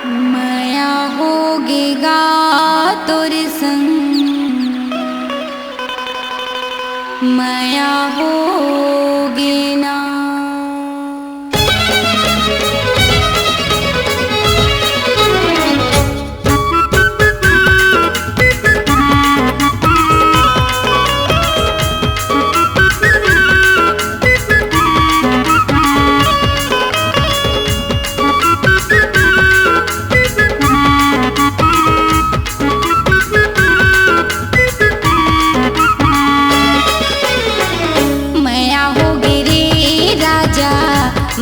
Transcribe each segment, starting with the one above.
माया होगेगा तोर संग, माया होगे ना।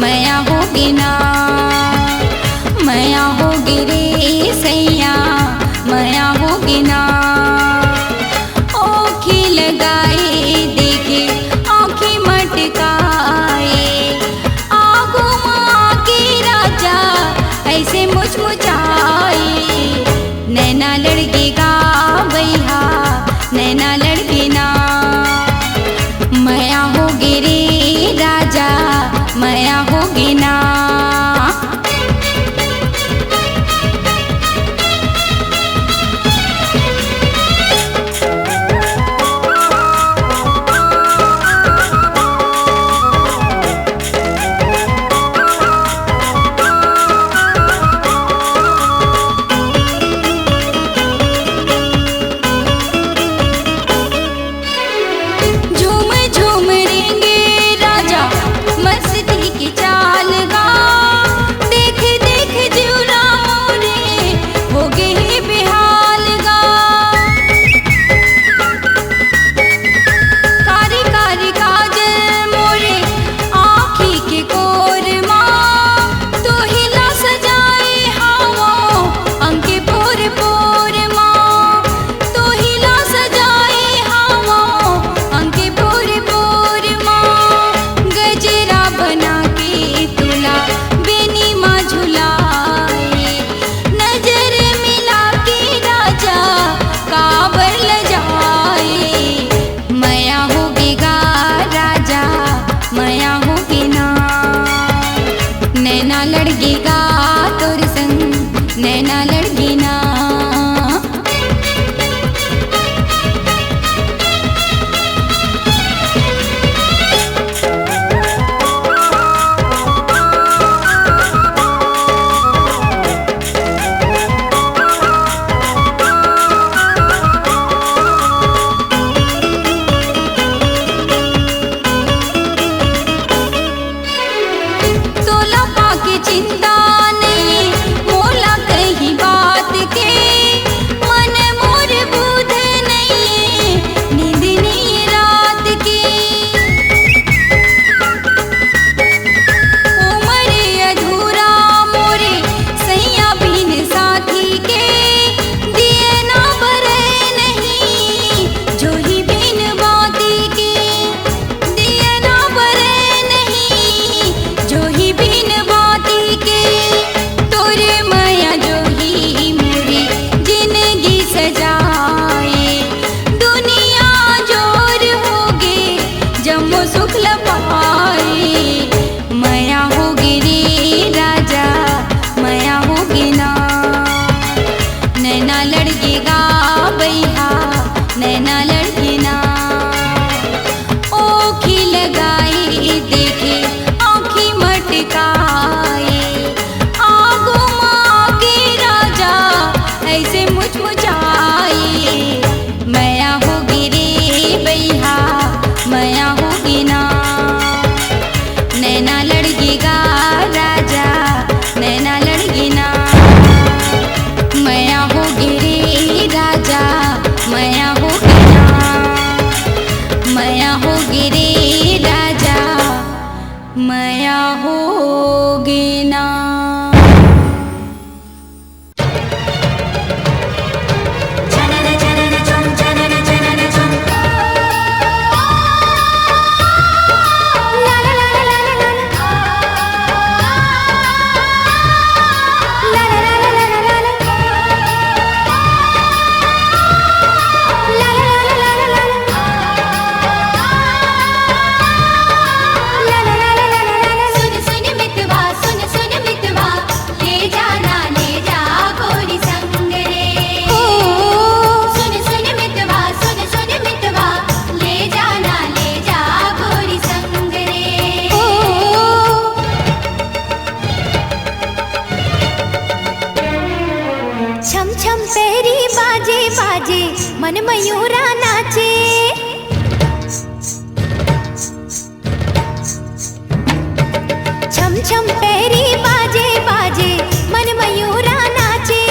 माया होगी ना, माया होगी रे सैया, माया होगी ना। आँखें लगाए देखे आँखें मटकाए, आगो माँ के राजा ऐसे मुचमुचाए। नैना लड़केगा भैया, नैना लड़के ना। माया होगी रे राजा, माया होगी ना। झूम झूम रेंगे राजा मस्ती की चाल गा, देख देख जीवना मोरे हो गए बेहाल गा। कारी कारी काजल मोरे आँखी के कोर माँ, तो हिला सजाए हवा अंके पोर पोर माँ, तो हिला सजाए हवा अंके पोर पोर माँ। गजरा बना के तुला बेनी माँ झुलाए, नजर मिला के राजा काबर ल जाए। माया होगेगा राजा, माया होगी ना। नैना लड़गेगा तोर संग, नैना लड़गी ना। तोला पाके चिंता नहीं मोला कही बात के, मन मोर बुध नहीं नींद नहीं रात के। उमर अधूरा मोरे सैया बिन साथी के, दिए ना बरे नहीं जोही बिन बाती के, दिए ना बरे नहीं जोही बिन बाती के। मन मयूरा नाचे। छम छम पैरी बाजे बाजे मन मयूरा नाचे।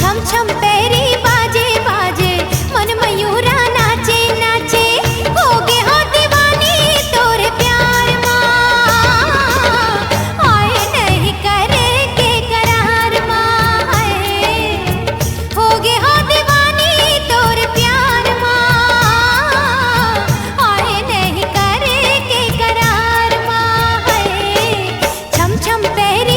छम छम पैरी बाजे बाजे मन मयूरा नाचे नाचे। हो गे हो दीवानी तोरे प्यार माँ, आए नहीं करे के करार माँ। हो गे हो दीवानी तोरे प्यार माँ, आए नहीं करे के करार माँ। छम छम पैरी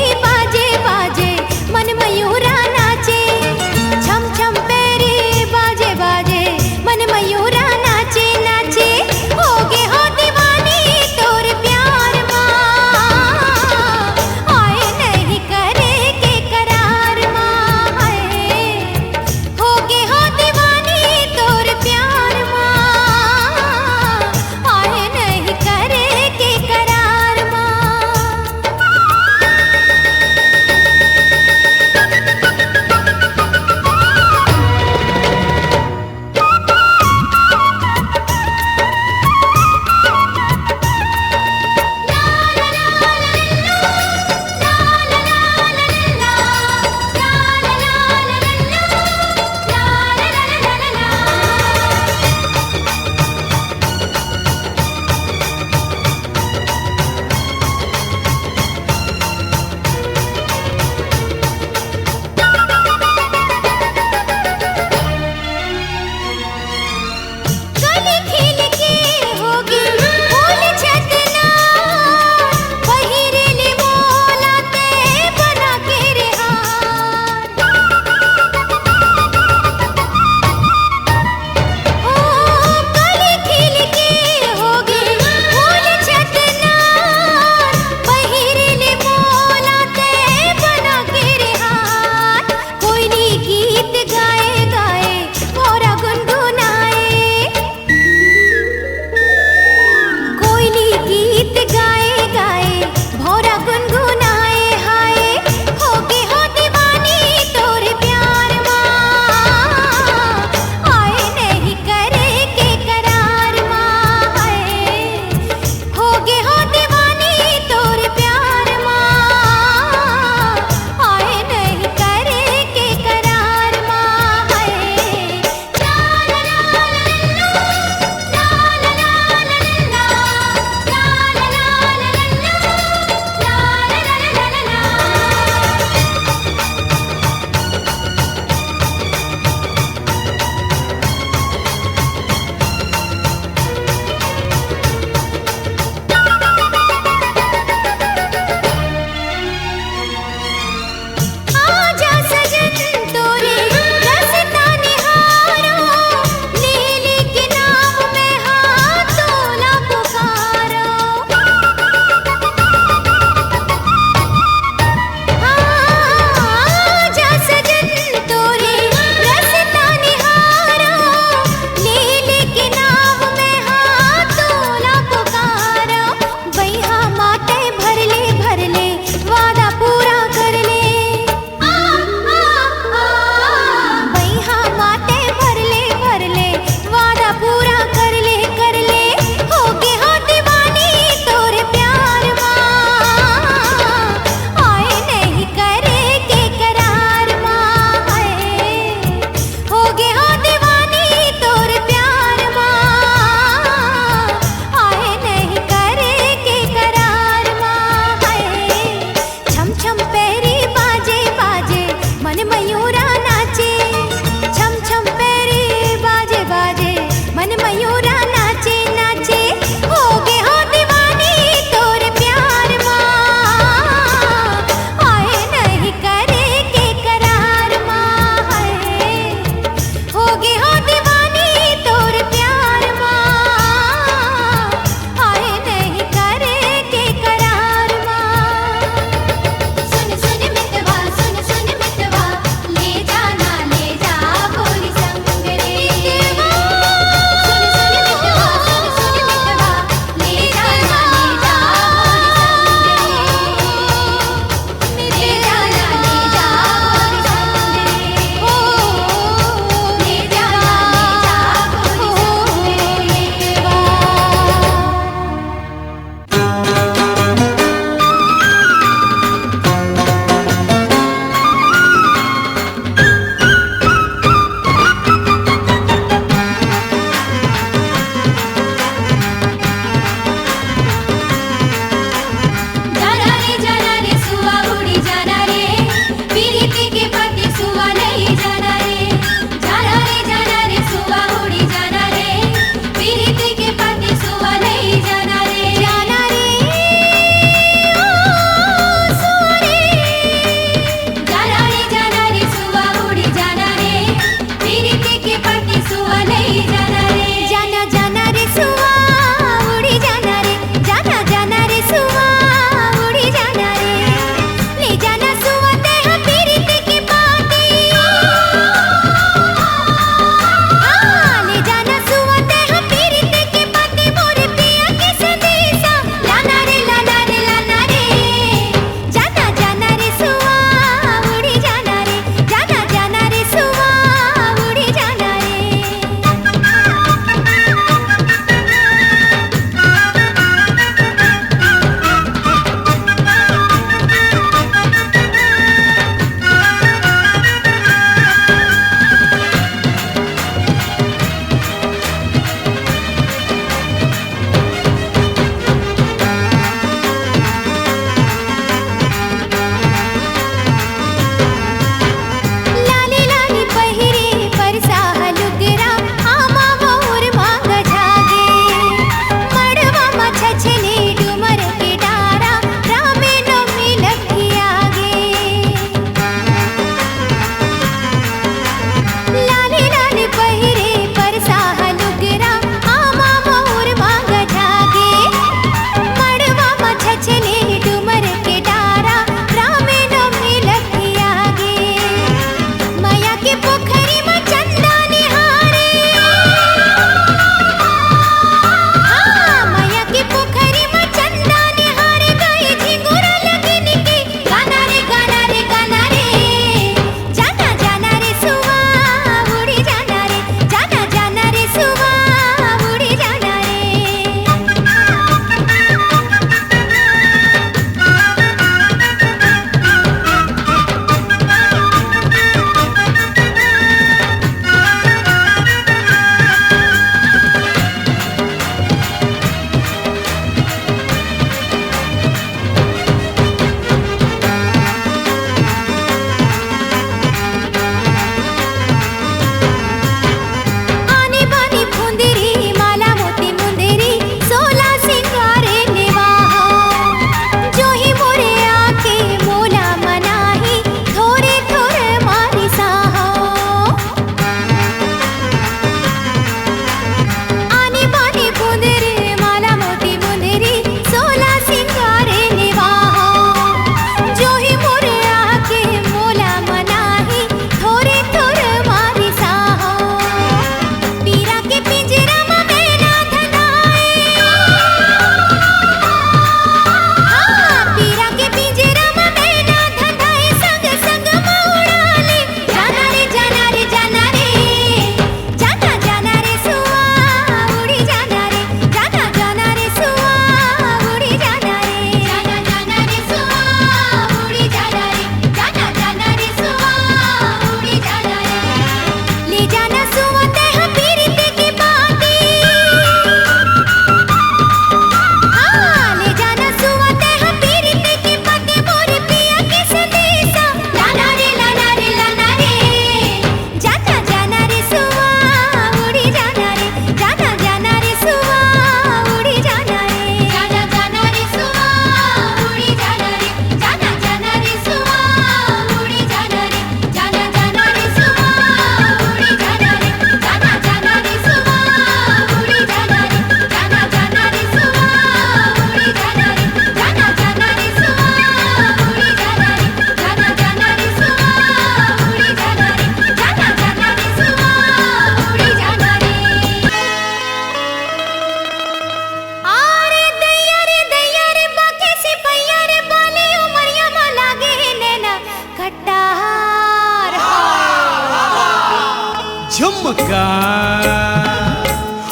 झुमका,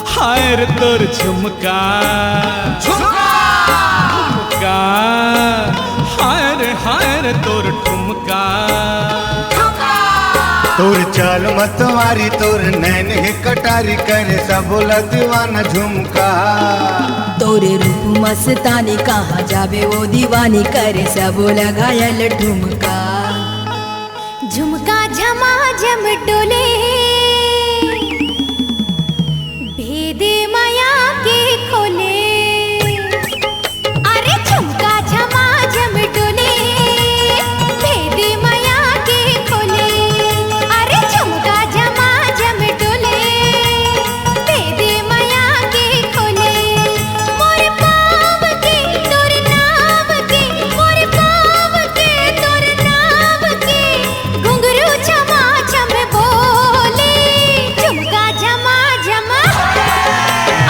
हाय रे तोर झुमका, झुमका, हाय रे तोर ठुमका। तोर चाल मतवारी तोर नैन है कटारी करे सबोला दीवाना झुमका। तोरे रूप मस्तानी कहाँ जावे वो दीवानी करे सबोला घायल ठुमका। झुमका झमा झम डोले भेदे माया के खोले। अरे झुमका झमा झम डोले भेदे माया के खोले। अरे झुमका झमा झम डोले भेदे माया के खोले। मोर पाव के तोर नाम के, मोर पाव के तोर नाम के घुंघरू झमा झम बोले। झुमका झमा झमा,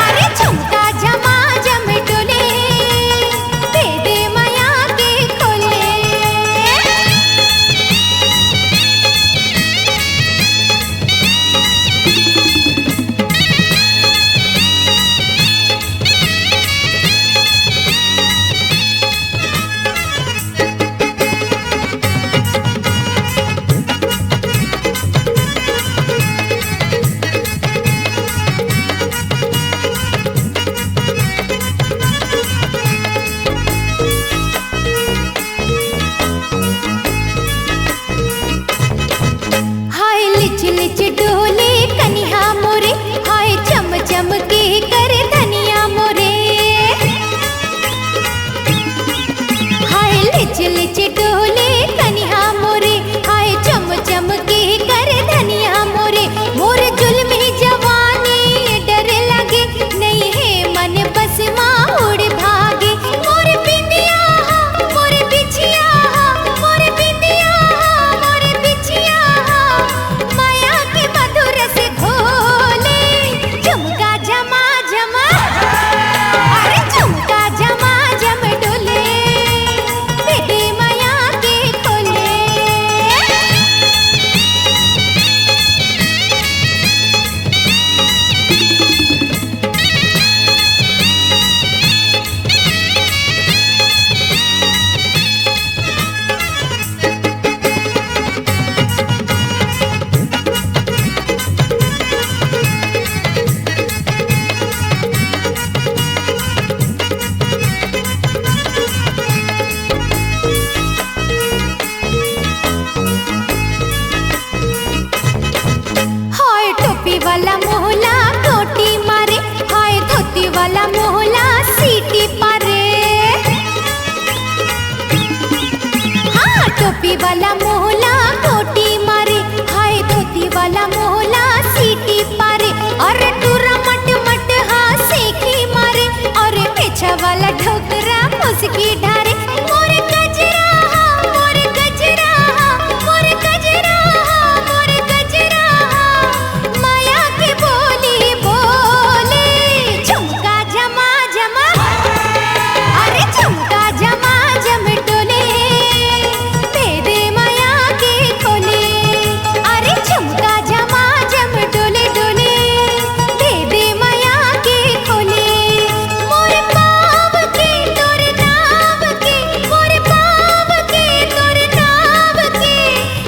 अरे झुमका झमा झम डोले भेदे माया के खोले। हाय लिच लिच डोले कनिहा मोरे, हाय चम चम के कर धनिया मोरे। हाय लिच लिच डोले कनिहा मोरे, हाय चम चम के कर धनिया मोरे। मोर जुल्मी जवानी डर लगे, नहीं है मन बस माँ उड़ भागे। मोर बिंदिया मोर बिछिया, मोर बिंदिया मोर बिछिया माया के मधुर से घोले। झुमका झमा झमा, अरे झुमका झमा झम डोले भेदे माया के खोले। हाय टोपी वाला मोहला कोटी मारे, हाय धोती वाला मोहला सीटी पारे। हाँ टोपी वाला मोहला कोटी मारे, हाय धोती वाला मोहला सीटी पारे। अरे टूरा मट मट हाँ सेखी मारे, अरे पीछा वाला ठोकरा मुस्की ढारे। मोर गजरा मोर गजरा मोर गजरा मोर गजरा माया की बोली बोले। झुमका झमा झमा, अरे झुमका झमा झम डोले भेदे माया के खोले। अरे झुमका झमा झम डोले डोले भेदे माया के खोले। मोर पाव के तोर नाम के, मोर पाव के तोर नाम के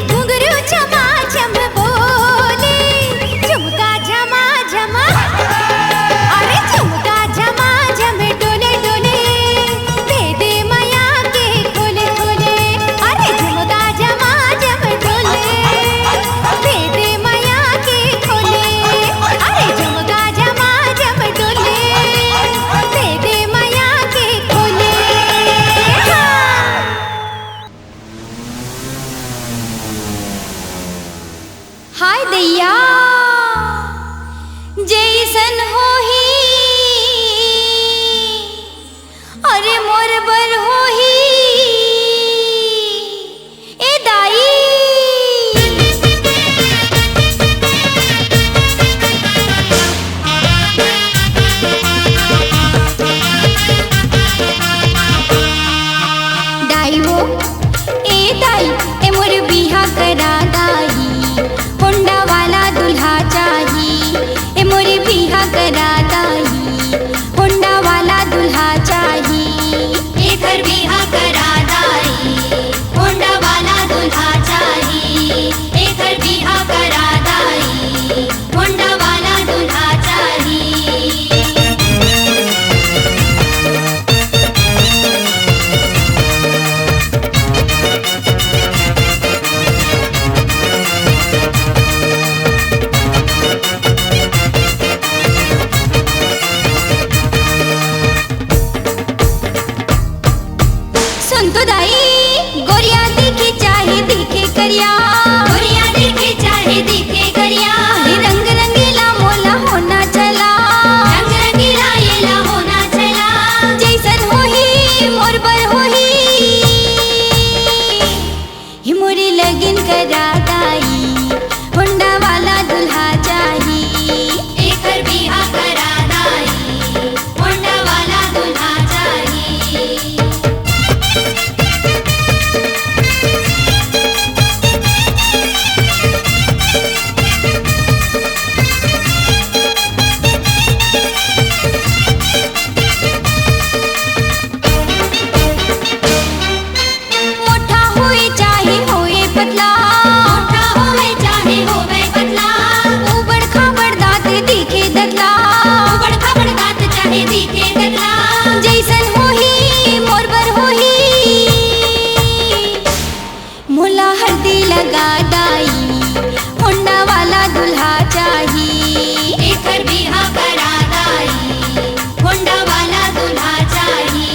घुंघरू झमा झम बोले। झुमका झमा झमा, अरे झुमका झमा झम डोले डोले भेदे माया के खोले खोले। अरे झुमका झमा झम डोले भेदे माया के खोले। अरे झुमका झमा झम डोले भेदे माया के खोले। हाय दैया जैसन होही, अरे मोर बर होही ए दाई। दाई हो ए दाई, ए मोर बिहा करा दाई, होंडा वाला दुल्हा चाही। एकर बिहा करा दाई होंडा वाला दूल्हा चाही एकर बिहा करा दाई होंडा वाला दूल्हा चाही सुन तो दाई गोरिया दिखे चाहे दिखे करिया गोरिया दिखे चाहे दिखे करिया रंग रंगीला मोला होना चला रंग रंगीला येला होना चला जैसन होही मोर पर होही ही मोरी लगन करा दाई होंडा वाला दूल्हा चाही एकर बिहा करा दाई होंडा वाला दूल्हा चाही मोटा होए चाहे होए पतला मोटा होए चाहे होए पतला उबड़ खाबड़ दांत दिखे दतला उबड़ खाबड़ दांत चाहे दिखे दतला जैसन होही मोर बर होही मोला हल्दी लगा दाई होंडा वाला दूल्हा चाही एकर बिहा करा दाई होंडा वाला दूल्हा चाही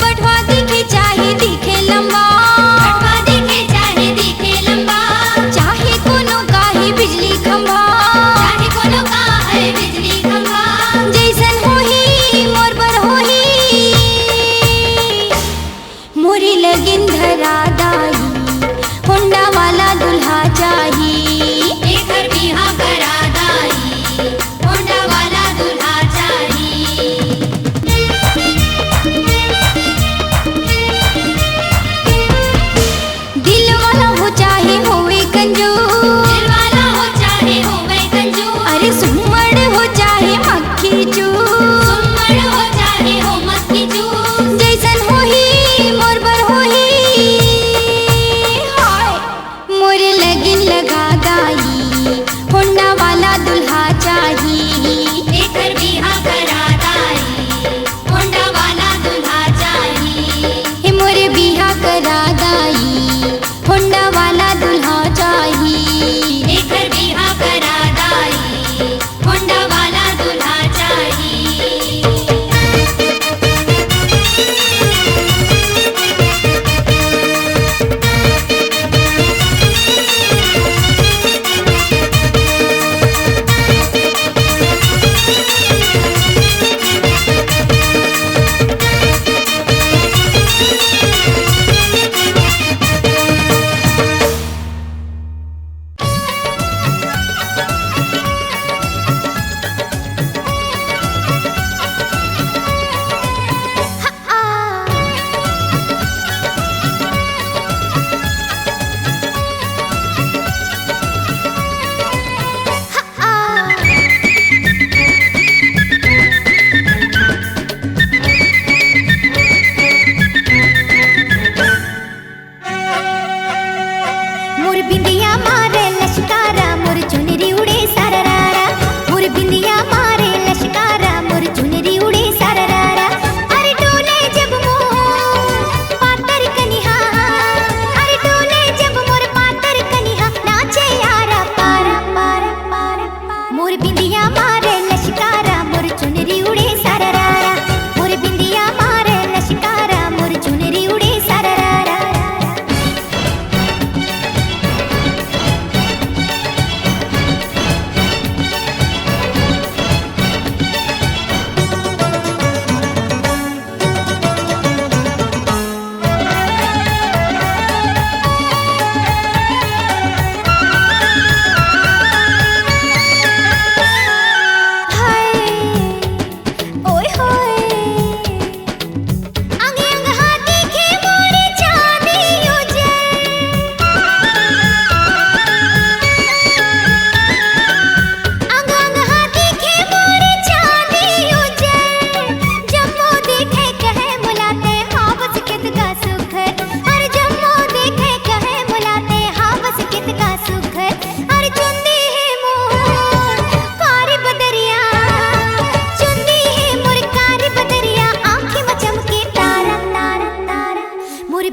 बटवा दिखे चाहे दिखे लंबा बटवा दिखे चाहे दिखे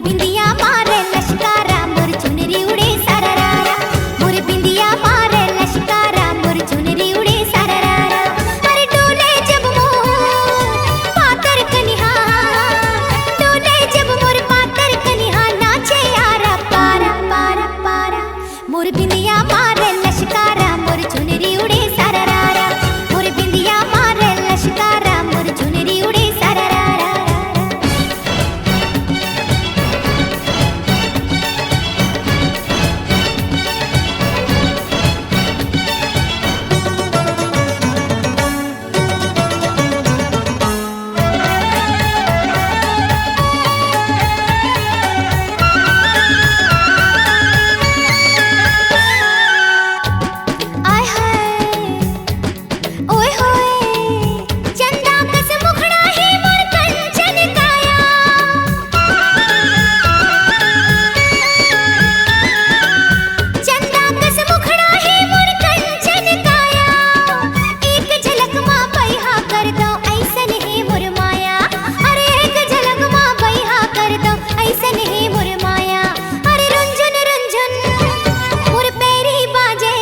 बिंदिया मारे लश्कारा मोर चुनरी उड़े सररारा मोर बिंदिया मारे लश्कारा मोर चुनरी उड़े सररारा अरे डोले जब मोर पातर कनिहा डोले जब मोर पातर कनिहा नाचे यारा पारा पारा पारा मोर बिंदिया मारे लश्कारा मोर चुनरी उड़े सररारा मोर बिंदिया मारे लश्कारा मोर चुनरी उड़े सररारा आय हाय ओए होए चंदा कस मुखड़ा है मोर कंचन काया चंदा कस मुखड़ा है मोर कंचन काया एक झलक मां बैहा कर दो ऐसन है मोर माया अरे एक झलक मां बैहा कर दो ऐसन है मोर माया अरे रुंझुन रुंझुन मोर पैरी बाजे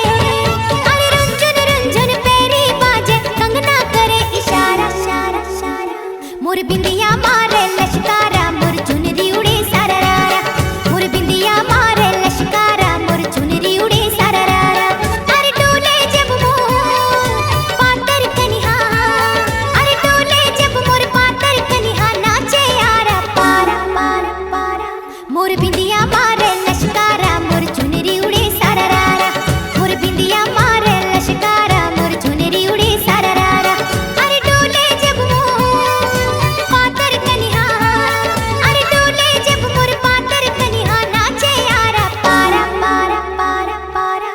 अरे रुंझुन रुंझुन पैरी बाजे कंगना करे इशारा इशारा इशारा मोर बिंदिया मारे लश्कारा मोर चुनरी उड़े सररारा मोर बिंदिया मारे लश्कारा मोर चुनरी उड़े सररारा अरे डोले जब मोर पातर कनिहा अरे डोले जब मोर पातर कनिहा नाचे यारा पारा पारा पारा मोर बिंदिया मारे लश्कारा मोर चुनरी उड़े सररारा मोर बिंदिया मारे लश्कारा मोर चुनरी उड़े सररारा अरे डोले जब मोर पातर कनिहा अरे डोले जब मोर पातर कनिहा नाचे यारा पारा पारा पारा पारा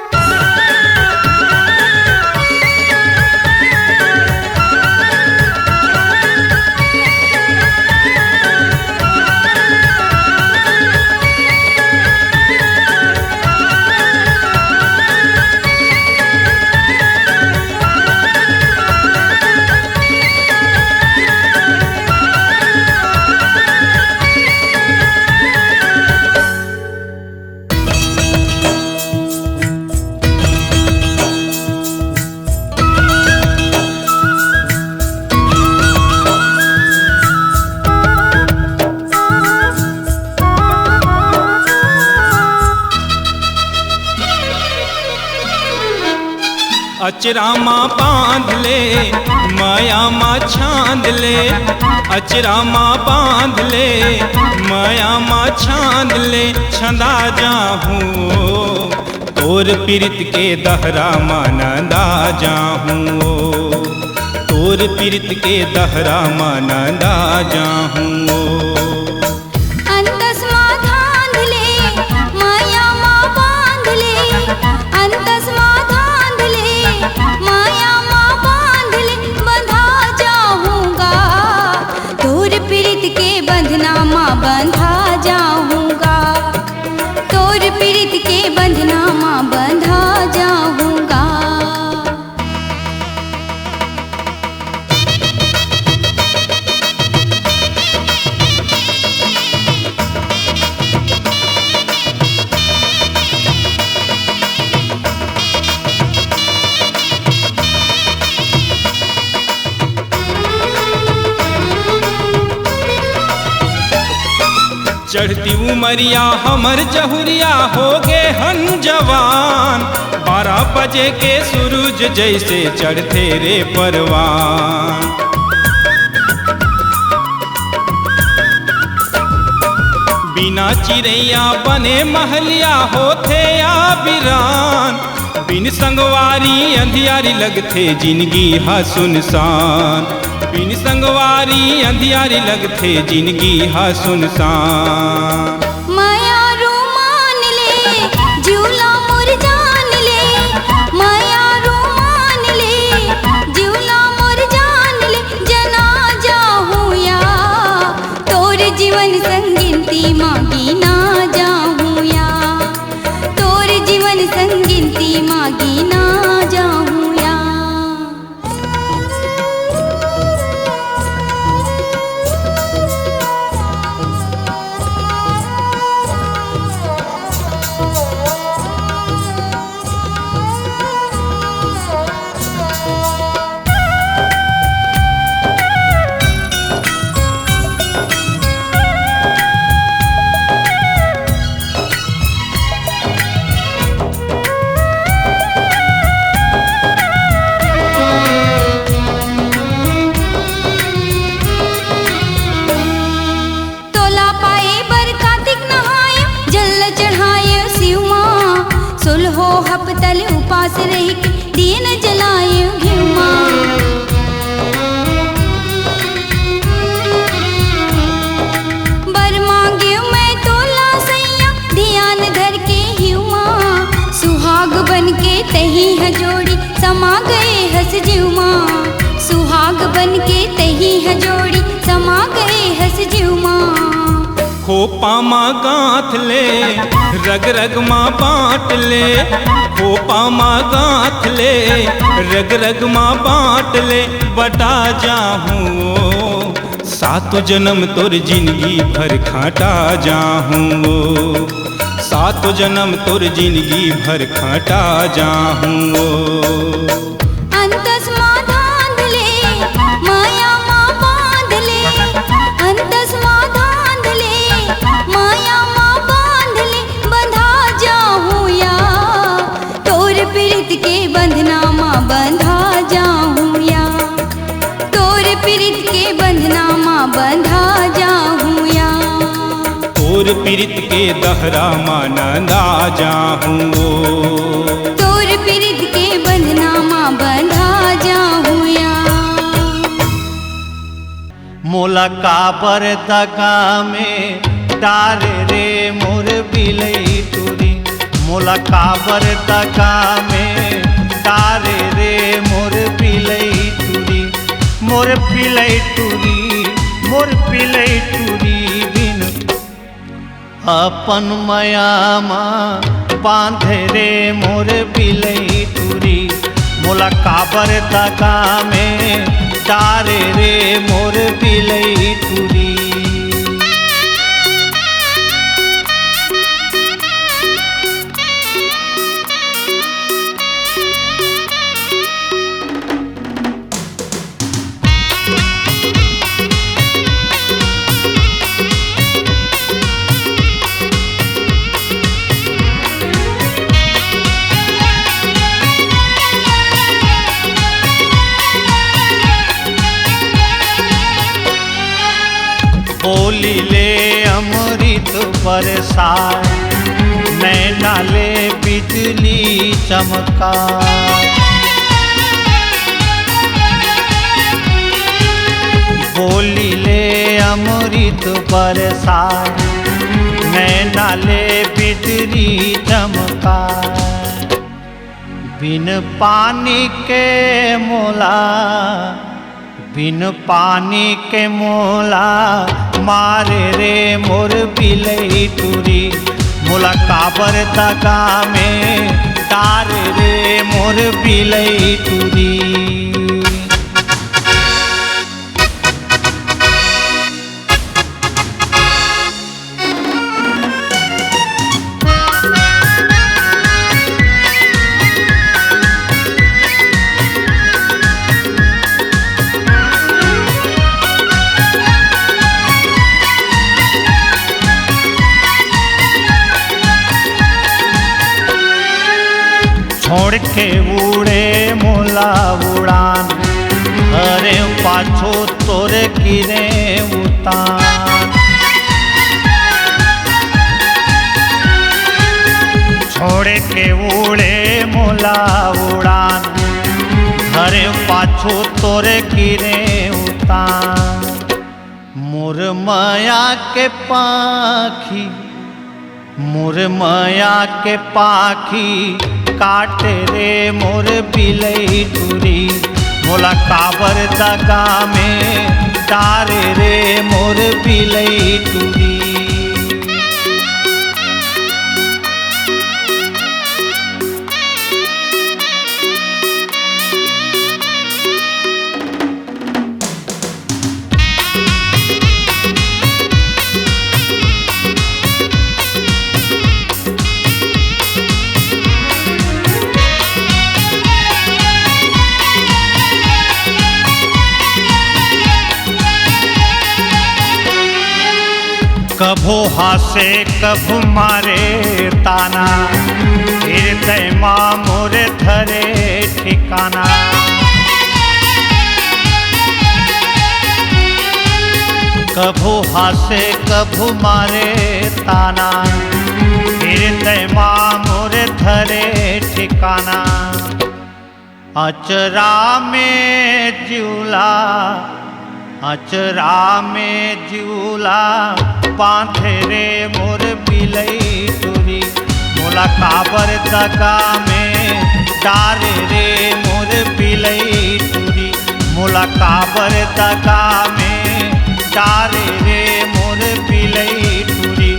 अचरा माँ बांध ले माया माँ छांद ले अचरा माँ बांध ले माया माँ छांद ले छंदा जाहूँ तोर पीरित के दहरा मानंदा जाहूँ तोर पीरित के दहरा मानंदा जाहूँ अंतस माँ धांध ले माया माँ बांध ले अंतस माँ धांध ले माया माँ बांध ले बंधा जाऊंगा तोर पीरित के बंधना माँ बंधा जाऊंगा तोर पीरित के बंधना माँ बंधा जाऊंगा चढ़ती उमरिया हमर जहुरिया हो गे हन जवान 12 बजे के सूरज जैसे चढ़ते रे परवान बिना चिड़ैया बने महलिया होते या बिरान बिन संगवारी अंधियारी लगते जिंदगी हा सुनसान बिन संगवारी अंधियारी लगते जिंदगी हा सुनसान माया रूमान ले झूला मोर जान ले माया रूमान ले झूला मोर जान ले जना जाहूँ या तोर जीवन संगिनती मांगी ना जाहूँ या तोर जीवन संगिनती मांगी ना जाहूँ या उपवास रह के दिन जलाए घिउमा। बर मांगे मैं तोला सैया ध्यान धर के हिउमा। सुहाग बन के तही है जोड़ी समा गए हंस जिउमा। सुहाग बन के तही है जोड़ी समा गए हंस जिउमा। खोपा माँ गाँथ ले रग रग माँ बाँट ले। खोपा माँ गाँथ ले रग रग माँ बाँट ले। बटा जाहूँ सातों जन्म तोर जिंदगी भर खाटा जाहूँ। सातों जन्म तोर जिंदगी भर खाटा जाहूँ। अंतस माँ धांध ले माया माँ बांध ले। अंतस माँ धांध ले माया माँ बांध ले। बंधा जाऊँ या तोर पीड़ित के बंधना माँ बंधा जाऊँ या। तोर पीड़ित के बंधना माँ बंधा जाऊँ या। तोर पीड़ित के दहरा माँ नंदा जाहूँ। तोर पीड़ित के बंधना माँ बंधा जाऊँ या। मोला काबर दगा में डारे रे मोर बिलई तुरी। मोला काबर दगा में डारे रे मोर बिलई तुरी। मोर बिलई तुरी मोर बिलई तुरी बिन अपन माया माँ बांधे रे मोर बिलई तुरी। मोला काबर दगा में डारे रे मोर बिलई तुरी। बोली ले अमृत बरसाए नैना ले बिजली चमका। बोली ले अमृत बरसाए नैना ले बिजली चमका। बिन पानी के मोला बिन पानी के मोला मारे रे मोर बिलई तुरी। मोला काबर दगा में डारे रे मोर बिलई तुरी। छोड़ के उड़े मोला उड़ान अरे पाछो तोरे गिरे उतान। छोड़ के उड़े मोला उड़ान अरे पाछो तोरे गिरे उतान। मोर माया के पाखी मोर माया के पाखी काटे रे मोर बिलई तुरी। मोला काबर दगा में डारे रे मोर बिलई तुरी। कभो हासे कभो मारे ताना हृदय माँ मोर धरे ठिकाना। कभो हासे कभो मारे ताना हृदय माँ मोर धरे ठिकाना। अचरा में जिउला, अचरा में जिउला बांधे रे मोर बिलई टूरी। मोला काबर दगा में डारे रे मोर बिलई टूरी। मोला काबर दगा में डारे रे मोर बिलई टूरी।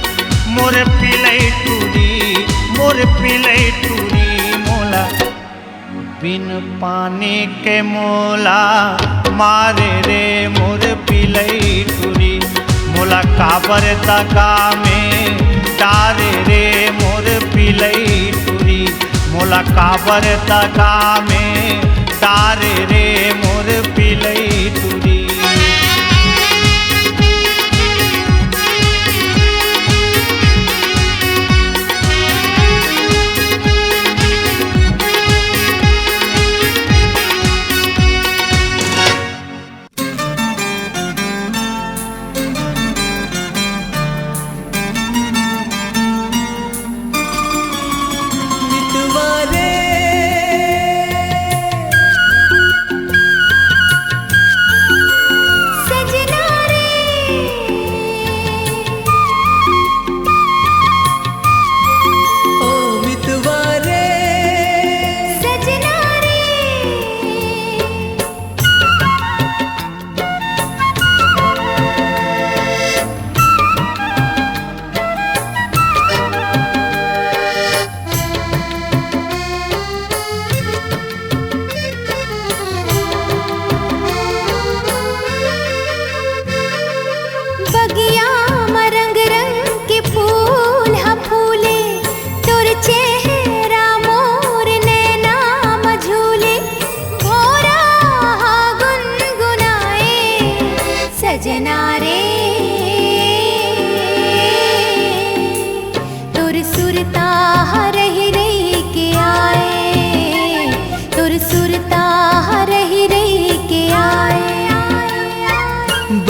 मोर पिलई टूरी, मोर पिलई टूरी। मोला बिन पानी के मोला मारे रे मोर पिलई टूरी। मोला काबर दगा में डारे रे मोर पिलई टूरी। मोला काबर दगा में डारे रे मोर पिलई टूरी।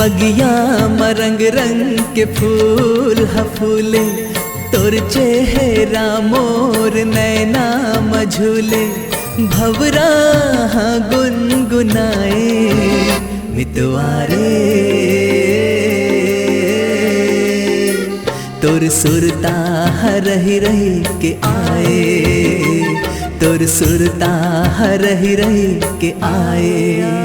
बगिया मरंग रंग के फूल ह फूले, तोर चेहरा मोर नैना मझूले। भवरा गुनगुनाए मितवारे, तोर सुरता रही रही के आए, तोर सुरता रही रही के आए।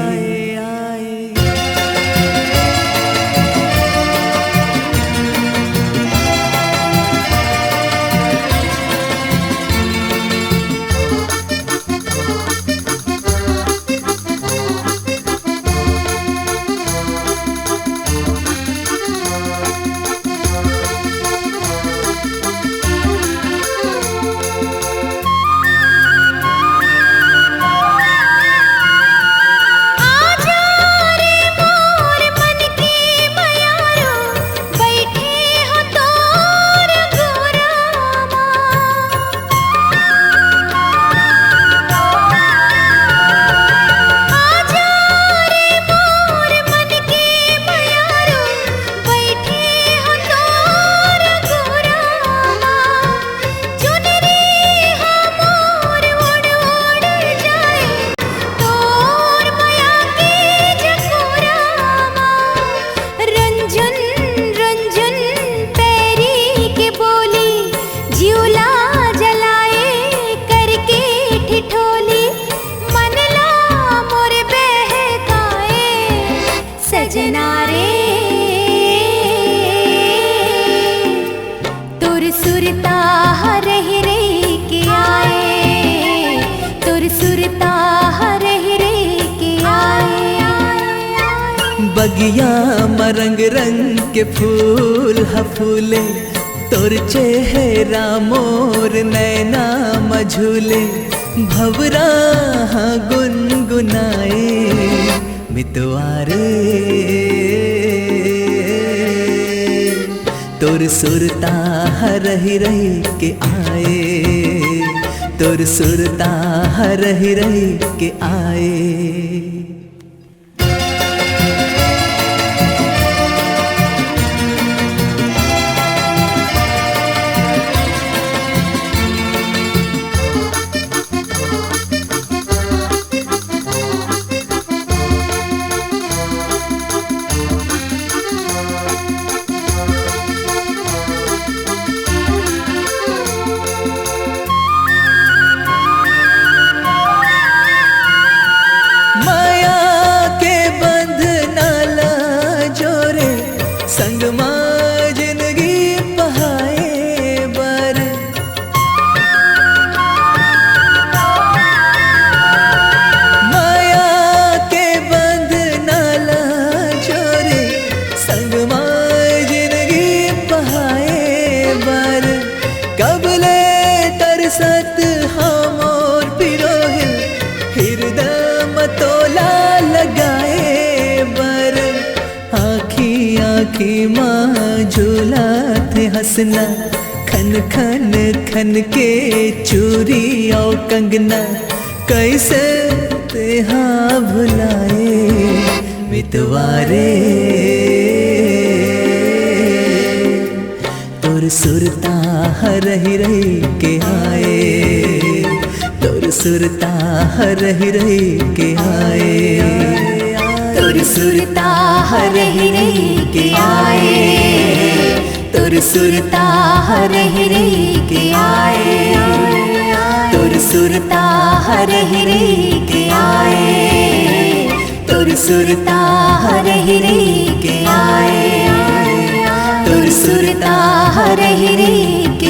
बगिया मरंग रंग के फूल ह फूले, तोर चेहरा मोर नैना मझूले। भवरा गुनगुनाए मितवारे, तोर सुरता रही रही के आए, तोर सुरता रही रही के आए। बरसत हमोर पिरोहिल हृदय मतोला लगाए बर आखी आखी माँ झूला थे हंसना खन खन खन के चूरी और कंगना कैसे तेहा भुलाए मितवारे तोर सुरता रही रही के आए तोर सुरता रही रही के आए तोर सुरता रही रही के आए तोर सुरता रही रही के आए तोर सुरता रही रही के आए तोर सुरता रही रही के आए तोर सुरता रही रही के